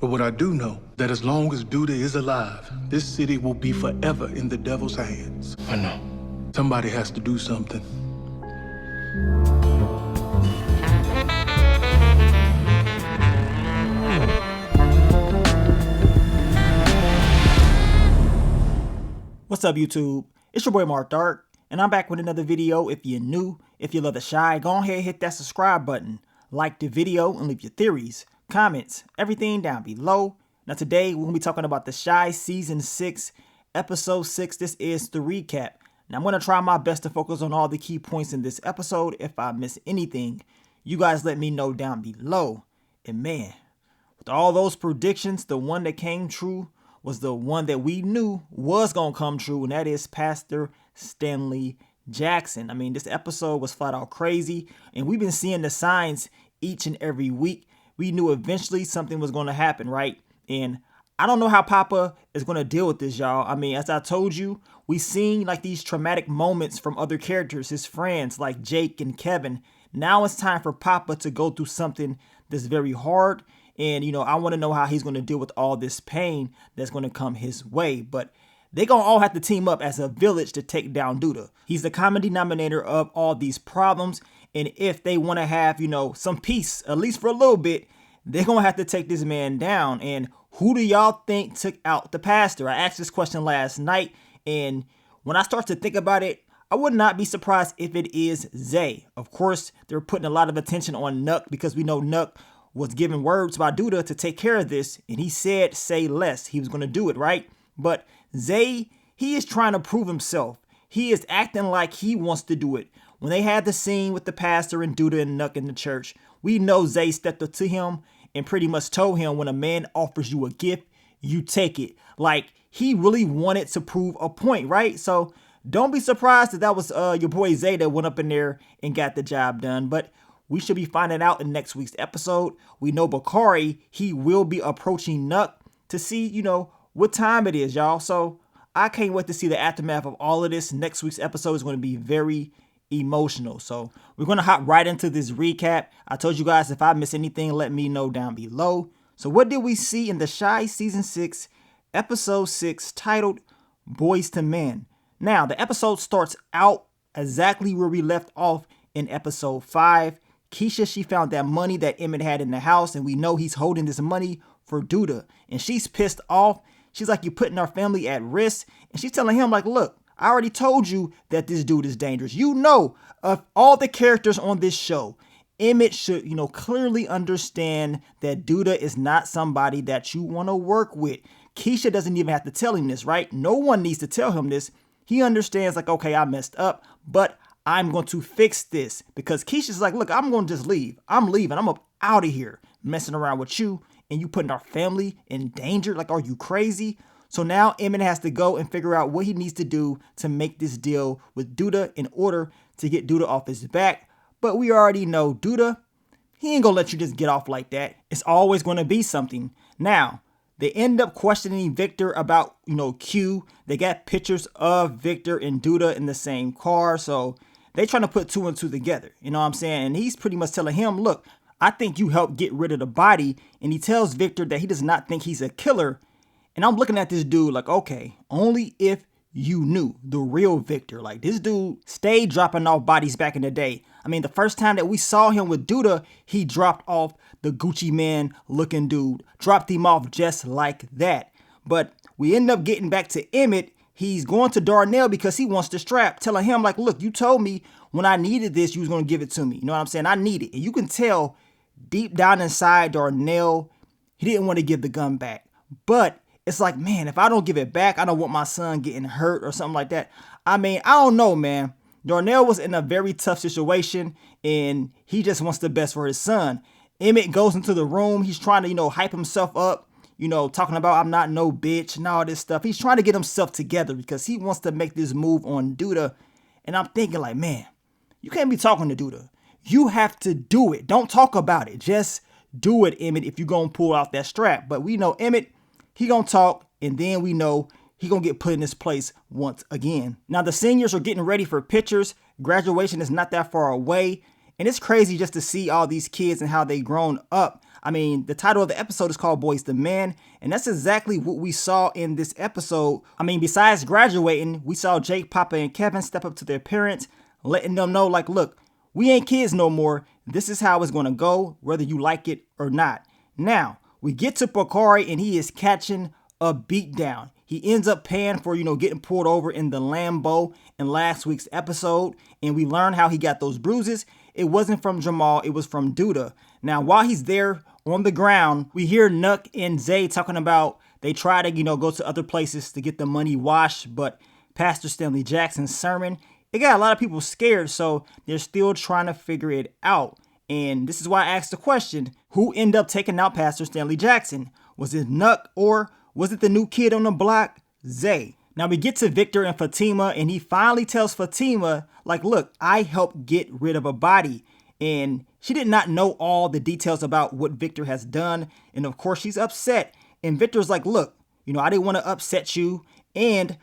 But what I do know, that as long as Duda is alive, this city will be forever in the devil's hands. I know. Somebody has to do something. What's up, YouTube? It's your boy Mark Dark, and I'm back with another video. If you're new, if you love the Shy, go ahead and hit that subscribe button, like the video, and leave your theories, comments, everything down below. Now today, we're going to be talking about the Shy Season 6, Episode 6. This is the recap. Now I'm going to try my best to focus on all the key points in this episode. If I miss anything, you guys let me know down below. And man, with all those predictions, the one that came true was the one that we knew was going to come true, and that is Pastor Stanley Jackson. I mean, this episode was flat out crazy, and we've been seeing the signs each and every week. We knew eventually something was going to happen, right? And I don't know how Papa is going to deal with this, y'all. I mean, as I told you, we've seen like these traumatic moments from other characters, his friends like Jake and Kevin. Now it's time for Papa to go through something that's very hard. And, you know, I want to know how he's going to deal with all this pain that's going to come his way. But they're going to all have to team up as a village to take down Duda. He's the common denominator of all these problems. And if they want to have, you know, some peace, at least for a little bit, they're going to have to take this man down. And who do y'all think took out the pastor? I asked this question last night. And when I start to think about it, I would not be surprised if it is Zay. Of course, they're putting a lot of attention on Nuck because we know Nuck was given words by Duda to take care of this, and he said say less. He was going to do it, right? But Zay, he is trying to prove himself. He is acting like he wants to do it. When they had the scene with the pastor and Duda and Nuck in the church, we know Zay stepped up to him and pretty much told him when a man offers you a gift, you take it. Like, he really wanted to prove a point, right? So don't be surprised that was your boy Zay that went up in there and got the job done. But we should be finding out in next week's episode. We know Bakari, he will be approaching Nuck to see, you know, what time it is, y'all. So I can't wait to see the aftermath of all of this. Next week's episode is going to be very emotional. So we're going to hop right into this recap. I told you guys if I miss anything, let me know down below. So what did we see in the Shy Season 6, Episode 6, titled Boys to Men? Now, the episode starts out exactly where we left off in Episode 5. Keisha, she found that money that Emmett had in the house, and we know he's holding this money for Duda. And she's pissed off. She's like, you're putting our family at risk. And she's telling him like, look, I already told you that this dude is dangerous. You know, of all the characters on this show, Emmett should, you know, clearly understand that Duda is not somebody that you want to work with. Keisha doesn't even have to tell him this, right? No one needs to tell him this. He understands like, okay, I messed up, but I'm going to fix this, because Keisha's like, look, I'm going to just leave. I'm leaving. I'm up out of here messing around with you, and you putting our family in danger. Like, are you crazy? So now Emmett has to go and figure out what he needs to do to make this deal with Duda in order to get Duda off his back. But we already know Duda, he ain't going to let you just get off like that. It's always going to be something. Now, they end up questioning Victor about, you know, Q. They got pictures of Victor and Duda in the same car. So they trying to put two and two together. You know what I'm saying? And he's pretty much telling him, look, I think you helped get rid of the body. And he tells Victor that he does not think he's a killer. And I'm looking at this dude like, okay, only if you knew the real Victor. Like, this dude stayed dropping off bodies back in the day. I mean, the first time that we saw him with Duda, he dropped off the Gucci Man looking dude. Dropped him off just like that. But we end up getting back to Emmett. He's going to Darnell because he wants the strap, telling him like, look, you told me when I needed this, you was going to give it to me. You know what I'm saying? I need it. And you can tell deep down inside Darnell, he didn't want to give the gun back. But it's like, man, if I don't give it back, I don't want my son getting hurt or something like that. I mean, I don't know, man. Darnell was in a very tough situation, and he just wants the best for his son. Emmett goes into the room. He's trying to, you know, hype himself up. You know, talking about I'm not no bitch and all this stuff. He's trying to get himself together because he wants to make this move on Duda. And I'm thinking like, man, you can't be talking to Duda. You have to do it. Don't talk about it. Just do it, Emmett, if you're going to pull out that strap. But we know Emmett, he going to talk, and then we know he going to get put in his place once again. Now, the seniors are getting ready for pictures. Graduation is not that far away. And it's crazy just to see all these kids and how they grown up. I mean, the title of the episode is called Boys to Men, and that's exactly what we saw in this episode. I mean, besides graduating, we saw Jake, Papa, and Kevin step up to their parents, letting them know, like, look, we ain't kids no more. This is how it's going to go, whether you like it or not. Now, we get to Bakari, and he is catching a beatdown. He ends up paying for, getting pulled over in the Lambo in last week's episode, and we learn how he got those bruises. It wasn't from Jamal, it was from Duda. Now, while he's there on the ground, we hear Nuck and Zay talking about they try to, go to other places to get the money washed, but Pastor Stanley Jackson's sermon, it got a lot of people scared, so they're still trying to figure it out. And this is why I asked the question, who ended up taking out Pastor Stanley Jackson? Was it Nuck or was it the new kid on the block, Zay? Now we get to Victor and Fatima, and he finally tells Fatima, like, look, I helped get rid of a body. And she did not know all the details about what Victor has done. And of course, she's upset. And Victor's like, look, I didn't want to upset you. And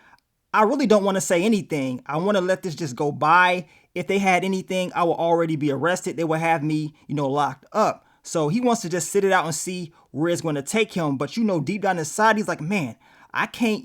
I really don't want to say anything. I want to let this just go by. If they had anything, I will already be arrested. They will have me, locked up. So he wants to just sit it out and see where it's going to take him. But, deep down inside, he's like, man, I can't,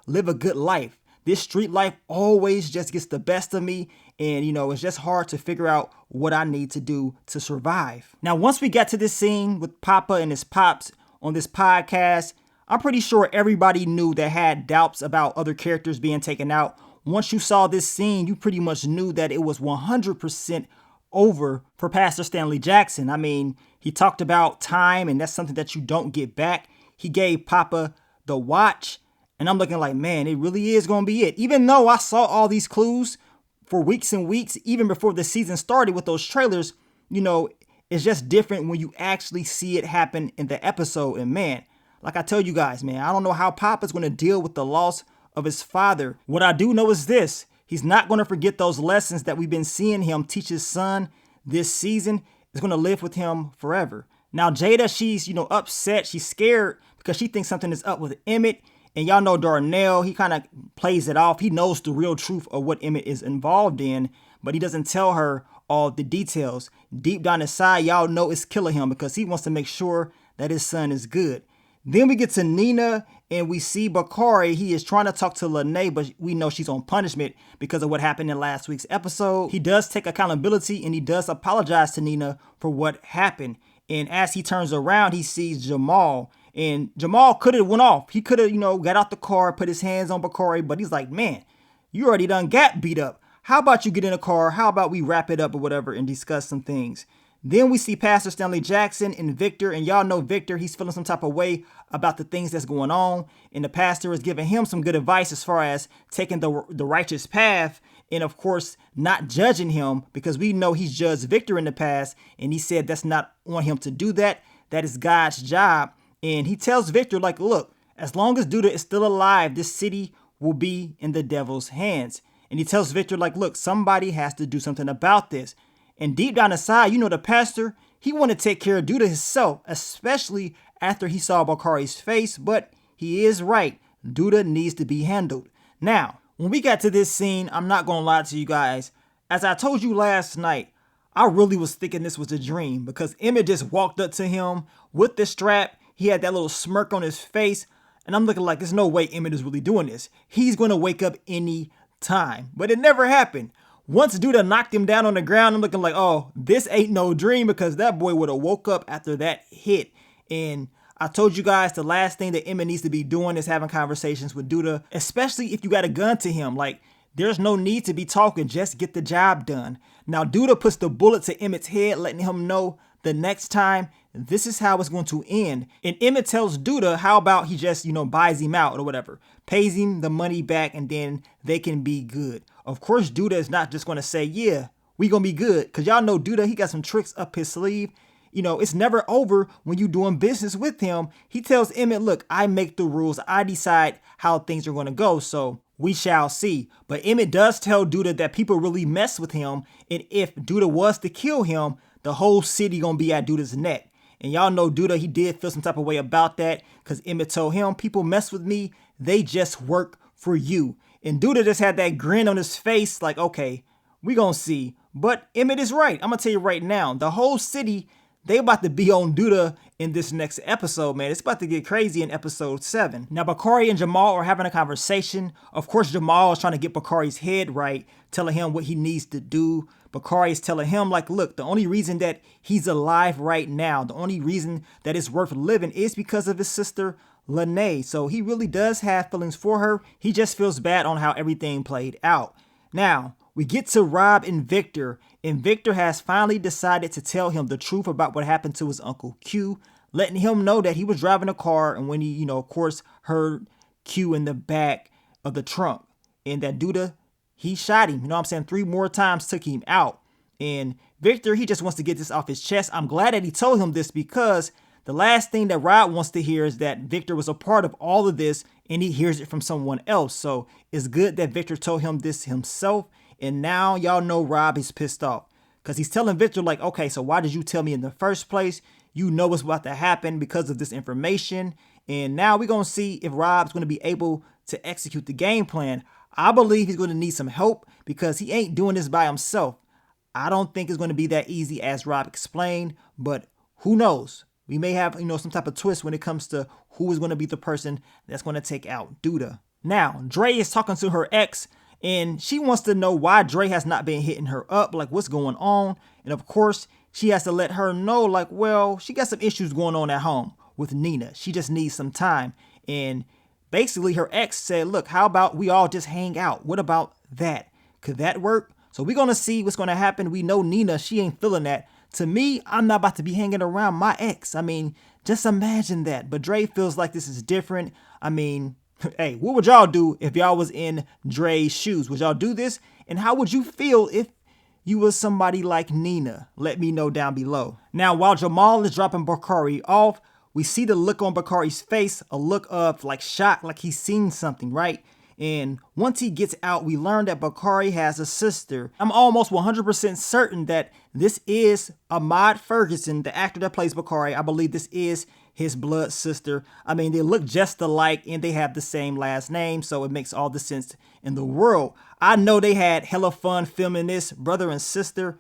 live a good life. This street life always just gets the best of me. And, it's just hard to figure out what I need to do to survive. Now, once we got to this scene with Papa and his pops on this podcast, I'm pretty sure everybody knew that had doubts about other characters being taken out. Once you saw this scene, you pretty much knew that it was 100% over for Pastor Stanley Jackson. I mean, he talked about time, and that's something that you don't get back. He gave Papa the watch, and I'm looking like, man, it really is going to be it. Even though I saw all these clues for weeks and weeks, even before the season started with those trailers, it's just different when you actually see it happen in the episode. And man, like I tell you guys, man, I don't know how Papa's going to deal with the loss of his father. What I do know is this. He's not going to forget those lessons that we've been seeing him teach his son this season. It's going to live with him forever. Now, Jada, she's, upset. She's scared because she thinks something is up with Emmett. And y'all know Darnell, he kind of plays it off. He knows the real truth of what Emmett is involved in, but he doesn't tell her all the details. Deep down inside, y'all know it's killing him because he wants to make sure that his son is good. Then we get to Nina, and we see Bakari. He is trying to talk to Lene, but we know she's on punishment because of what happened in last week's episode. He does take accountability, and he does apologize to Nina for what happened. And as he turns around, he sees Jamal. And Jamal could have went off. He could have, got out the car, put his hands on Bakari, but he's like, man, you already done got beat up. How about you get in a car? How about we wrap it up or whatever and discuss some things? Then we see Pastor Stanley Jackson and Victor, and y'all know Victor, he's feeling some type of way about the things that's going on. And the pastor is giving him some good advice as far as taking the righteous path. And of course, not judging him because we know he's judged Victor in the past. And he said that's not on him to do that. That is God's job. And he tells Victor, like, look, as long as Duda is still alive, this city will be in the devil's hands. And he tells Victor, like, look, somebody has to do something about this. And deep down inside, the pastor, he wanted to take care of Duda himself, especially after he saw Bakari's face. But he is right. Duda needs to be handled. Now, when we got to this scene, I'm not going to lie to you guys. As I told you last night, I really was thinking this was a dream because Emmett just walked up to him with the strap. He had that little smirk on his face. And I'm looking like there's no way Emmett is really doing this. He's going to wake up any time. But it never happened. Once Duda knocked him down on the ground, I'm looking like, oh, this ain't no dream because that boy would have woke up after that hit. And I told you guys the last thing that Emmett needs to be doing is having conversations with Duda, especially if you got a gun to him. Like, there's no need to be talking. Just get the job done. Now, Duda puts the bullet to Emmett's head, letting him know the next time this is how it's going to end. And Emmett tells Duda, how about he just, buys him out or whatever, pays him the money back, and then they can be good. Of course, Duda is not just going to say, yeah, we going to be good. Because y'all know Duda, he got some tricks up his sleeve. It's never over when you doing business with him. He tells Emmett, look, I make the rules. I decide how things are going to go. So we shall see. But Emmett does tell Duda that people really mess with him. And if Duda was to kill him, the whole city going to be at Duda's neck. And y'all know Duda, he did feel some type of way about that. Because Emmett told him, people mess with me. They just work for you. And Duda just had that grin on his face like, okay, we gonna see. But Emmett is right. I'm gonna tell you right now, the whole city, they about to be on Duda in this next episode, man. It's about to get crazy in episode 7. Now, Bakari and Jamal are having a conversation. Of course, Jamal is trying to get Bakari's head right, telling him what he needs to do. Bakari is telling him, like, look, the only reason that he's alive right now, the only reason that it's worth living is because of his sister, Lene. So he really does have feelings for her. He just feels bad on how everything played out. Now, we get to Rob and Victor has finally decided to tell him the truth about what happened to his Uncle Q, letting him know that he was driving a car and when he, of course, heard Q in the back of the trunk and that Duda, he shot him, 3 more times, took him out. And Victor, he just wants to get this off his chest. I'm glad that he told him this because the last thing that Rob wants to hear is that Victor was a part of all of this and he hears it from someone else. So it's good that Victor told him this himself. And now y'all know Rob is pissed off because he's telling Victor like, okay, so why did you tell me in the first place? You know what's about to happen because of this information. And now we're going to see if Rob's going to be able to execute the game plan. I believe he's going to need some help because he ain't doing this by himself. I don't think it's going to be that easy as Rob explained, but who knows? We may have, some type of twist when it comes to who is going to be the person that's going to take out Duda. Now, Dre is talking to her ex and she wants to know why Dre has not been hitting her up, like what's going on. And of course, she has to let her know like, well, she got some issues going on at home with Nina. She just needs some time. And basically her ex said, look, how about we all just hang out? What about that? Could that work? So we're going to see what's going to happen. We know Nina, she ain't feeling that. To me, I'm not about to be hanging around my ex. Just imagine that. But Dre feels like this is different. Hey, what would y'all do if y'all was in Dre's shoes? Would y'all do this? And how would you feel if you was somebody like Nina? Let me know down below. Now, while Jamal is dropping Bakari off, we see the look on Bakari's face, a look of like shock, like he's seen something, right? And once he gets out, we learn that Bakari has a sister. I'm almost 100% certain that this is Ahmad Ferguson, the actor that plays Bakari. I believe this is his blood sister. They look just alike and they have the same last name, so it makes all the sense in the world. I know they had hella fun filming this, brother and sister,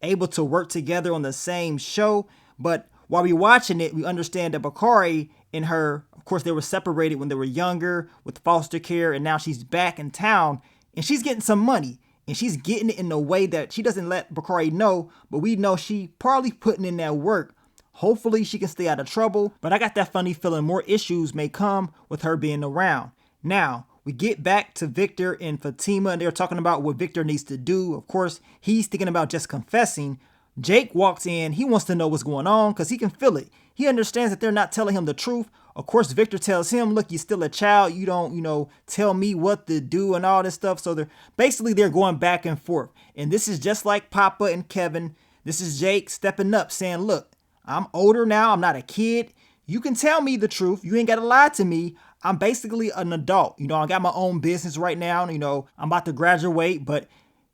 able to work together on the same show. But while we're watching it, we understand that Bakari and her, of course, they were separated when they were younger with foster care, and now she's back in town and she's getting some money. And she's getting it in a way that she doesn't let Bakari know, but we know she probably putting in that work. Hopefully she can stay out of trouble, but I got that funny feeling more issues may come with her being around. Now, we get back to Victor and Fatima, and they're talking about what Victor needs to do. Of course, he's thinking about just confessing. Jake walks in. He wants to know what's going on because he can feel it. He understands that they're not telling him the truth. Of course, Victor tells him, look, you're still a child. You don't, tell me what to do and all this stuff. So they're going back and forth. And this is just like Papa and Kevin. This is Jake stepping up saying, look, I'm older now. I'm not a kid. You can tell me the truth. You ain't got to lie to me. I'm basically an adult. I got my own business right now. I'm about to graduate, but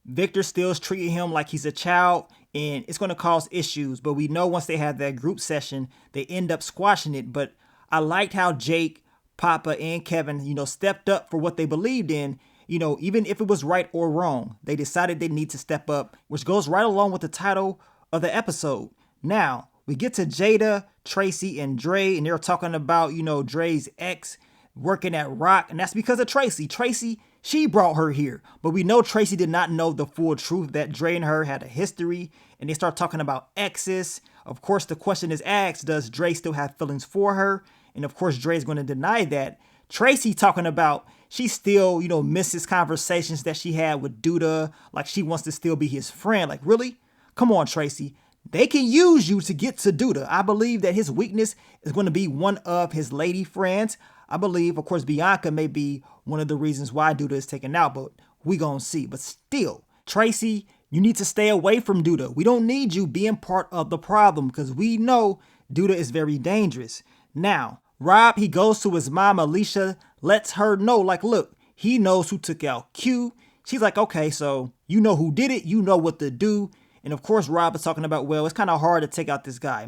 Victor still is treating him like he's a child, and it's going to cause issues. But we know once they have that group session, they end up squashing it. But I liked how Jake, Papa, and Kevin, stepped up for what they believed in. Even if it was right or wrong, they decided they need to step up, which goes right along with the title of the episode. Now, we get to Jada, Tracy, and Dre, and they're talking about, Dre's ex working at Rock, and that's because of Tracy. Tracy, she brought her here, but we know Tracy did not know the full truth that Dre and her had a history, and they start talking about exes. Of course, the question is asked, does Dre still have feelings for her? And of course, Dre's going to deny that. Tracy talking about she still, misses conversations that she had with Duda, like she wants to still be his friend. Like, really? Come on, Tracy. They can use you to get to Duda. I believe that his weakness is going to be one of his lady friends. I believe, of course, Bianca may be one of the reasons why Duda is taken out, but we gonna see. But still, Tracy, you need to stay away from Duda. We don't need you being part of the problem because we know Duda is very dangerous. Now, Rob, he goes to his mom, Alicia, lets her know, like, look, he knows who took out Q. She's like, okay, so you know who did it. You know what to do. And of course, Rob is talking about, well, it's kind of hard to take out this guy.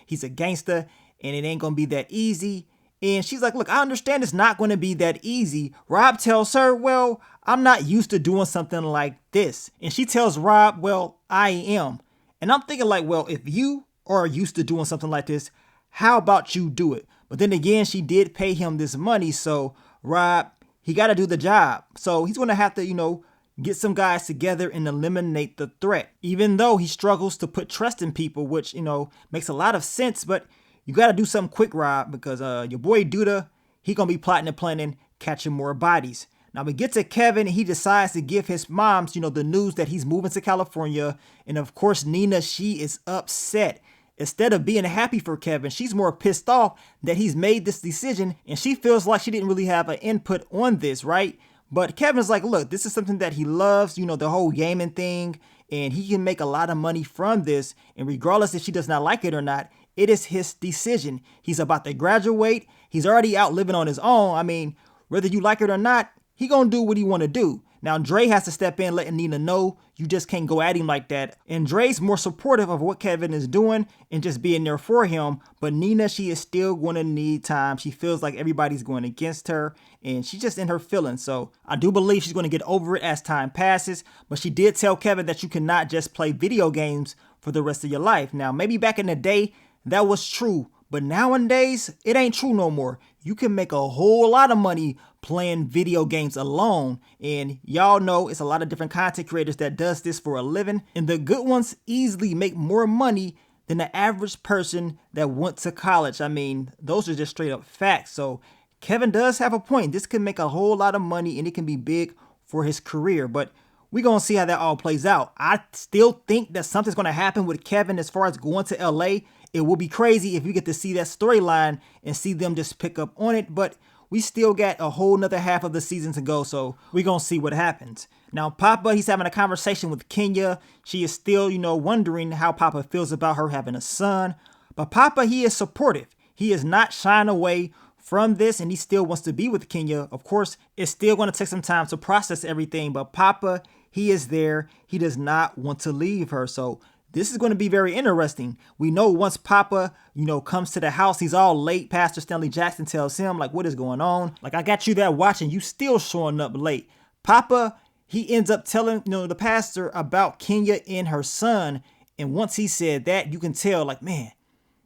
He's a gangster and it ain't going to be that easy. And she's like, look, I understand it's not going to be that easy. Rob tells her, well, I'm not used to doing something like this. And she tells Rob, well, I am. And I'm thinking like, well, if you are used to doing something like this, how about you do it? But then again, she did pay him this money. So Rob, he got to do the job. So he's going to have to, get some guys together and eliminate the threat, even though he struggles to put trust in people, which, makes a lot of sense. But you got to do something quick, Rob, because your boy Duda, he going to be plotting and planning, catching more bodies. Now we get to Kevin, and he decides to give his moms, the news that he's moving to California. And of course, Nina, she is upset. Instead of being happy for Kevin, she's more pissed off that he's made this decision, and she feels like she didn't really have an input on this, right? But Kevin's like, look, this is something that he loves, the whole gaming thing, and he can make a lot of money from this. And regardless if she does not like it or not, it is his decision. He's about to graduate. He's already out living on his own. I mean, whether you like it or not, he gonna do what he want to do. Now, Dre has to step in, letting Nina know you just can't go at him like that. And Dre's more supportive of what Kevin is doing and just being there for him. But Nina, she is still going to need time. She feels like everybody's going against her, and she's just in her feelings. So I do believe she's going to get over it as time passes. But she did tell Kevin that you cannot just play video games for the rest of your life. Now, maybe back in the day, that was true. But nowadays, it ain't true no more. You can make a whole lot of money playing video games alone. And y'all know it's a lot of different content creators that does this for a living. And the good ones easily make more money than the average person that went to college. I mean, those are just straight up facts. So Kevin does have a point. This can make a whole lot of money, and it can be big for his career. But we're going to see how that all plays out. I still think that something's going to happen with Kevin as far as going to LA. It will be crazy if we get to see that storyline and see them just pick up on it. But we still got a whole nother half of the season to go. So we're going to see what happens. Now, Papa, he's having a conversation with Kenya. She is still, wondering how Papa feels about her having a son. But Papa, he is supportive. He is not shying away from this, and he still wants to be with Kenya. Of course, it's still going to take some time to process everything. But Papa, he is there. He does not want to leave her. So this is going to be very interesting. We know once Papa, comes to the house, he's all late. Pastor Stanley Jackson tells him, like, what is going on? Like, I got you there watching. You still showing up late. Papa, he ends up telling, the pastor about Kenya and her son. And once he said that, you can tell, like, man,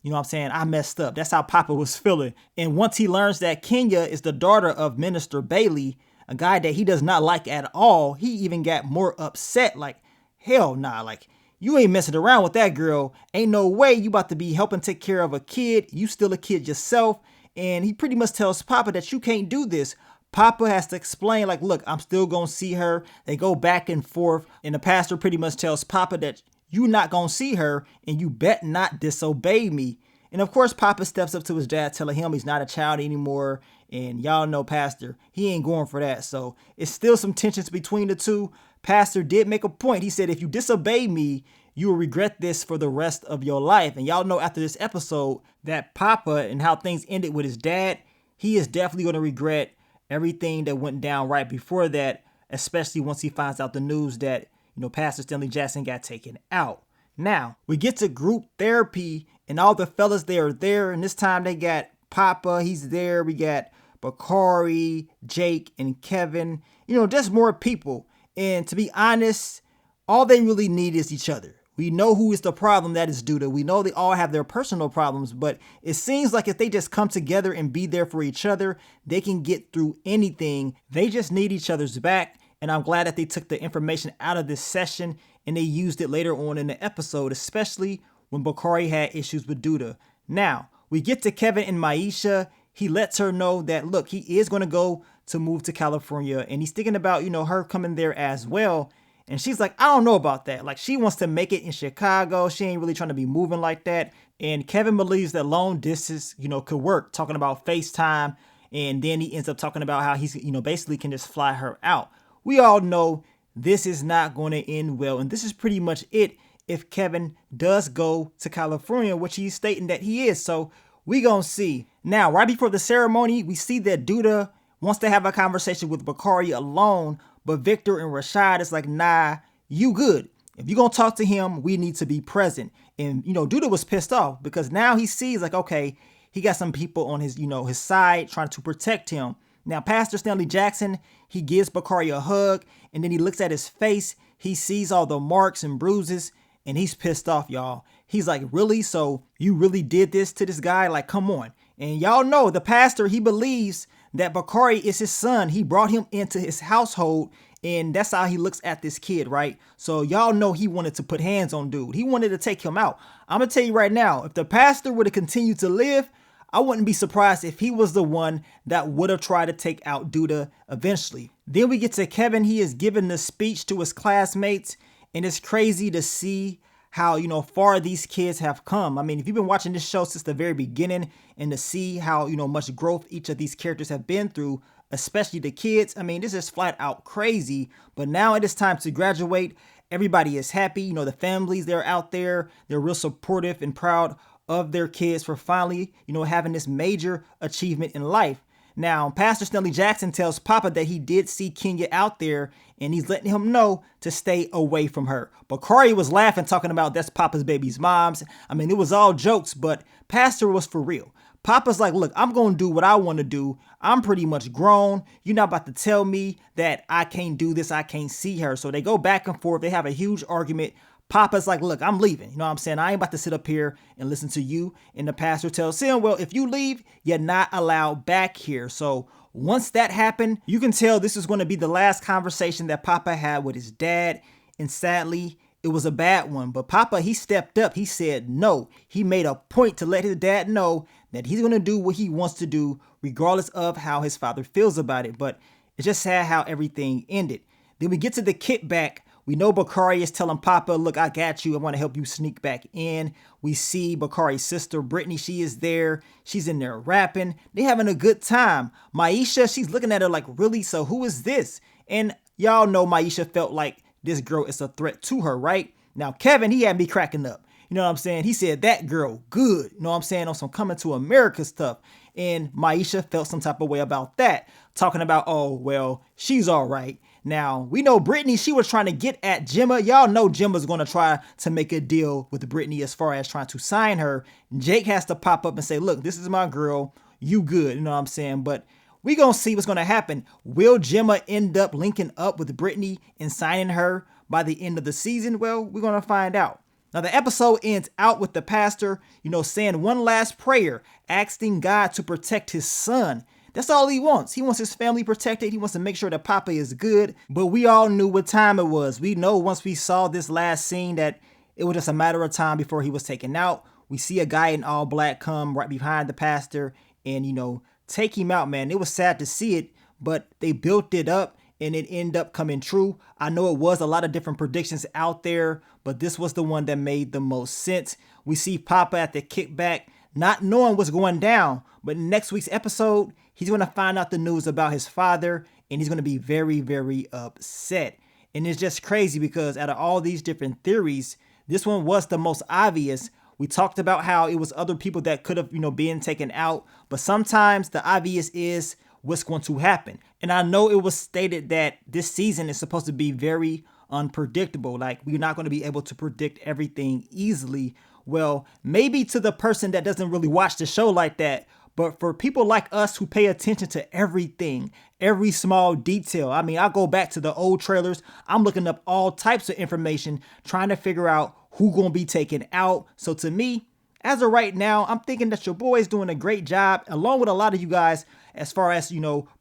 I messed up. That's how Papa was feeling. And once he learns that Kenya is the daughter of Minister Bailey, a guy that he does not like at all, he even got more upset. Like, hell nah, like, you ain't messing around with that girl. Ain't no way you about to be helping take care of a kid. You still a kid yourself. And he pretty much tells Papa that you can't do this. Papa has to explain, like, look, I'm still going to see her. They go back and forth. And the pastor pretty much tells Papa that you're not going to see her and you bet not disobey me. And of course, Papa steps up to his dad, telling him he's not a child anymore. And y'all know Pastor, he ain't going for that. So it's still some tensions between the two. Pastor did make a point. He said, if you disobey me, you will regret this for the rest of your life. And y'all know after this episode that Papa and how things ended with his dad, he is definitely going to regret everything that went down right before that, especially once he finds out the news that, Pastor Stanley Jackson got taken out. Now, we get to group therapy, and all the fellas, they are there. And this time they got Papa, he's there. We got Bakari, Jake, and Kevin. Just more people. And to be honest, all they really need is each other. We know who is the problem, that is Duda. We know they all have their personal problems, but it seems like if they just come together and be there for each other, they can get through anything. They just need each other's back. And I'm glad that they took the information out of this session and they used it later on in the episode, especially when Bakari had issues with Duda. Now, we get to Kevin and Maisha. He lets her know that, look, he is going to go to move to California, and he's thinking about, her coming there as well. And she's like, I don't know about that. Like, she wants to make it in Chicago. She ain't really trying to be moving like that. And Kevin believes that long distance, could work, talking about FaceTime. And then he ends up talking about how he's, basically can just fly her out. We all know this is not going to end well. And this is pretty much it if Kevin does go to California, which he's stating that he is. So we gonna see. Now, right before the ceremony, we see that Duda wants to have a conversation with Bakari alone, but Victor and Rashad is like, nah, you good. If you're gonna talk to him, we need to be present. And, Duda was pissed off because now he sees like, okay, he got some people on his, his side trying to protect him. Now, Pastor Stanley Jackson, he gives Bakari a hug, and then he looks at his face. He sees all the marks and bruises, and he's pissed off, y'all. He's like, really? So you really did this to this guy? Like, come on. And y'all know the pastor, he believes that Bakari is his son. He brought him into his household, and that's how he looks at this kid, right? So y'all know he wanted to put hands on dude. He wanted to take him out. I'm gonna tell you right now, if the pastor would have continued to live, I wouldn't be surprised if he was the one that would have tried to take out Duda eventually. Then we get to Kevin. He is giving the speech to his classmates, and it's crazy to see how, far these kids have come. I mean, if you've been watching this show since the very beginning and to see how, much growth each of these characters have been through, especially the kids, I mean, this is flat out crazy. But now it is time to graduate. Everybody is happy. The families, they're out there. They're real supportive and proud of their kids for finally, having this major achievement in life. Now, Pastor Stanley Jackson tells Papa that he did see Kenya out there, and he's letting him know to stay away from her. Bakari was laughing, talking about that's Papa's baby's mom's. I mean, it was all jokes, but Pastor was for real. Papa's like, look, I'm going to do what I want to do. I'm pretty much grown. You're not about to tell me that I can't do this. I can't see her. So they go back and forth. They have a huge argument. Papa's like, look, I'm leaving. You know what I'm saying? I ain't about to sit up here and listen to you. And the pastor tells him, well, if you leave, you're not allowed back here. So once that happened, you can tell this is going to be the last conversation that Papa had with his dad. And sadly, it was a bad one. But Papa, he stepped up. He said no. He made a point to let his dad know that he's going to do what he wants to do, regardless of how his father feels about it. But it's just sad how everything ended. Then we get to the kickback. We know Bakari is telling Papa, look, I got you. I want to help you sneak back in. We see Bakari's sister, Brittany. She is there. She's in there rapping. They're having a good time. Maisha, she's looking at her like, really? So who is this? And y'all know Maisha felt like this girl is a threat to her, right? Now, Kevin, he had me cracking up. You know what I'm saying? He said, that girl, good. You know what I'm saying? On some Coming to America stuff. And Maisha felt some type of way about that. Talking about, oh, well, she's all right. Now, we know Brittany, she was trying to get at Gemma. Y'all know Gemma's going to try to make a deal with Brittany as far as trying to sign her. Jake has to pop up and say, look, this is my girl. You good. You know what I'm saying? But we going to see what's going to happen. Will Gemma end up linking up with Brittany and signing her by the end of the season? Well, we're going to find out. Now, the episode ends out with the pastor, saying one last prayer, asking God to protect his son. That's all he wants. He wants his family protected. He wants to make sure that Papa is good. But we all knew what time it was. We know once we saw this last scene that it was just a matter of time before he was taken out. We see a guy in all black come right behind the pastor and, take him out, man. It was sad to see it, but they built it up and it ended up coming true. I know it was a lot of different predictions out there, but this was the one that made the most sense. We see Papa at the kickback, not knowing what's going down, but in next week's episode, he's going to find out the news about his father, and he's going to be very, very upset. And it's just crazy because out of all these different theories, this one was the most obvious. We talked about how it was other people that could have, been taken out, but sometimes the obvious is what's going to happen. And I know it was stated that this season is supposed to be very unpredictable. Like, we're not going to be able to predict everything easily. Well, maybe to the person that doesn't really watch the show like that, but for people like us who pay attention to everything, every small detail. I mean, I go back to the old trailers. I'm looking up all types of information, trying to figure out who gonna be taken out. So to me, as of right now, I'm thinking that your boy is doing a great job, along with a lot of you guys, as far as,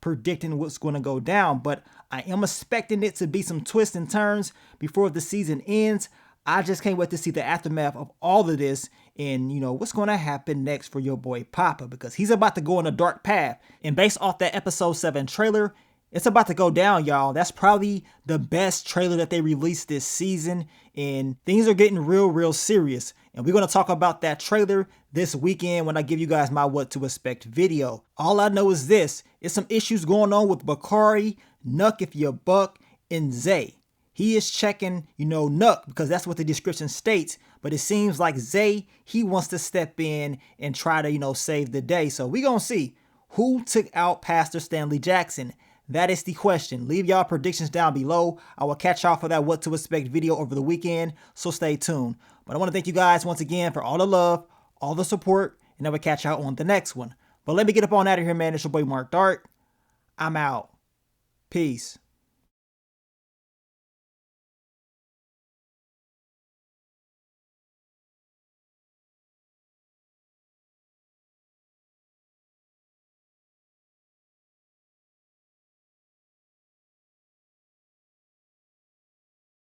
predicting what's going to go down. But I am expecting it to be some twists and turns before the season ends. I just can't wait to see the aftermath of all of this and, what's going to happen next for your boy Papa, because he's about to go on a dark path. And based off that episode 7 trailer, it's about to go down, y'all. That's probably the best trailer that they released this season, and things are getting real, real serious. And we're going to talk about that trailer this weekend when I give you guys my what to expect video. All I know is this, is some issues going on with Bakari, Nuck if you're buck, and Zay. He is checking, Nuck, because that's what the description states. But it seems like Zay, he wants to step in and try to, save the day. So we're going to see who took out Pastor Stanley Jackson. That is the question. Leave y'all predictions down below. I will catch y'all for that what to expect video over the weekend. So stay tuned. But I want to thank you guys once again for all the love, all the support, and I will catch y'all on the next one. But let me get up on out of here, man. It's your boy Mark Dark. I'm out. Peace.